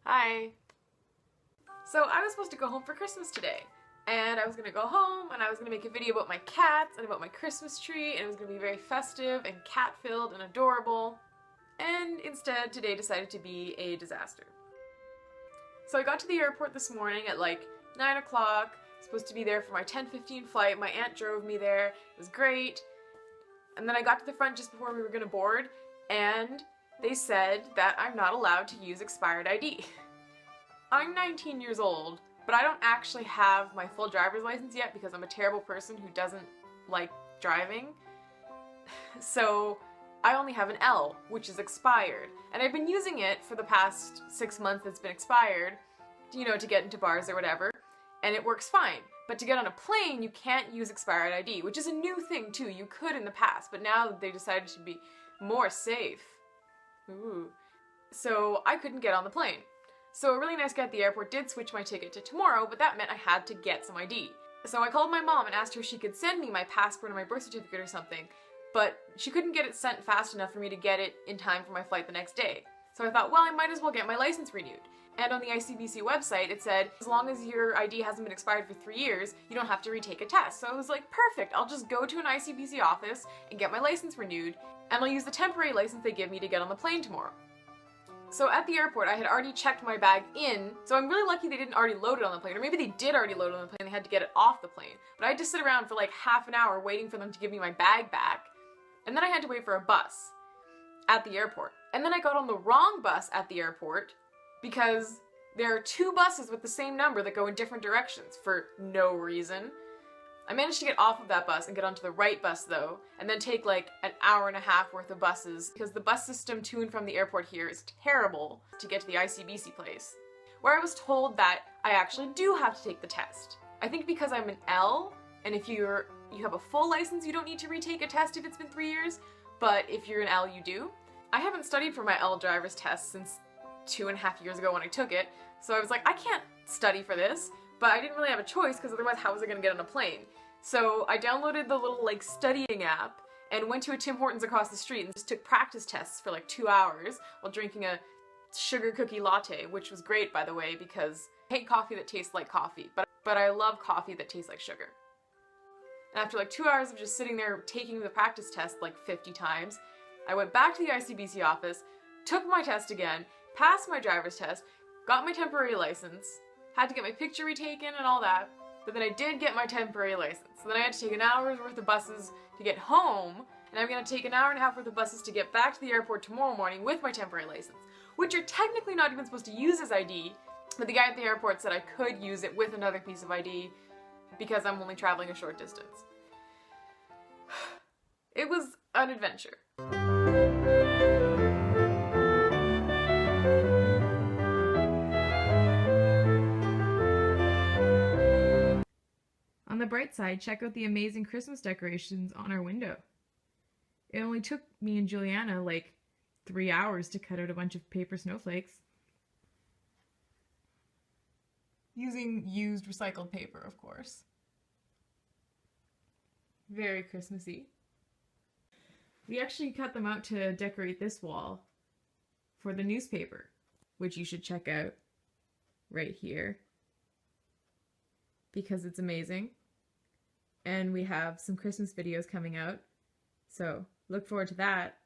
Hi. So I was supposed to go home for Christmas today, and I was gonna go home and I was gonna make a video about my cats and about my Christmas tree, and it was gonna be very festive and cat-filled and adorable, and instead today decided to be a disaster. So I got to the airport this morning at like 9 o'clock, supposed to be there for my 10:15 flight. My aunt drove me there, it was great, and then I got to the front just before we were gonna board, and they said that I'm not allowed to use expired ID. I'm 19 years old, but I don't actually have my full driver's license yet because I'm a terrible person who doesn't like driving. So I only have an L, which is expired. And I've been using it for the past 6 months it's been expired, you know, to get into bars or whatever, and it works fine. But to get on a plane, you can't use expired ID, which is a new thing too. You could in the past, but now they decided to be more safe. Ooh. So I couldn't get on the plane. So a really nice guy at the airport did switch my ticket to tomorrow, but that meant I had to get some ID. So I called my mom and asked her if she could send me my passport or my birth certificate or something, but she couldn't get it sent fast enough for me to get it in time for my flight the next day. So I thought, well, I might as well get my license renewed. And on the ICBC website, it said, as long as your ID hasn't been expired for 3 years, you don't have to retake a test. So I was like, perfect, I'll just go to an ICBC office and get my license renewed, and I'll use the temporary license they give me to get on the plane tomorrow. So at the airport, I had already checked my bag in, so I'm really lucky they didn't already load it on the plane, or maybe they did already load it on the plane, they had to get it off the plane. But I had to sit around for like half an hour waiting for them to give me my bag back, and then I had to wait for a bus at the airport. And then I got on the wrong bus at the airport because there are 2 buses with the same number that go in different directions for no reason. I managed to get off of that bus and get onto the right bus though, and then take like an hour and a half worth of buses because the bus system to and from the airport here is terrible to get to the ICBC place, where I was told that I actually do have to take the test. I think because I'm an L, and if you have a full license, you don't need to retake a test if it's been 3 years, but if you're an L, you do. I haven't studied for my L driver's test since 2.5 years ago when I took it, so I was like, I can't study for this. But I didn't really have a choice because otherwise how was I going to get on a plane? So I downloaded the little like studying app and went to a Tim Hortons across the street and just took practice tests for like 2 hours while drinking a sugar cookie latte, which was great by the way because I hate coffee that tastes like coffee, but I love coffee that tastes like sugar. And after like 2 hours of just sitting there taking the practice test like 50 times, I went back to the ICBC office, took my test again, passed my driver's test, got my temporary license, had to get my picture retaken and all that, but then I did get my temporary license. So then I had to take an hour's worth of buses to get home, and I'm gonna take an hour and a half worth of buses to get back to the airport tomorrow morning with my temporary license, which you're technically not even supposed to use as ID, but the guy at the airport said I could use it with another piece of ID because I'm only traveling a short distance. It was an adventure. On the bright side, check out the amazing Christmas decorations on our window. It only took me and Juliana like 3 hours to cut out a bunch of paper snowflakes. Using used recycled paper, of course. Very Christmassy. We actually cut them out to decorate this wall for the newspaper, which you should check out right here because it's amazing. And we have some Christmas videos coming out, so look forward to that.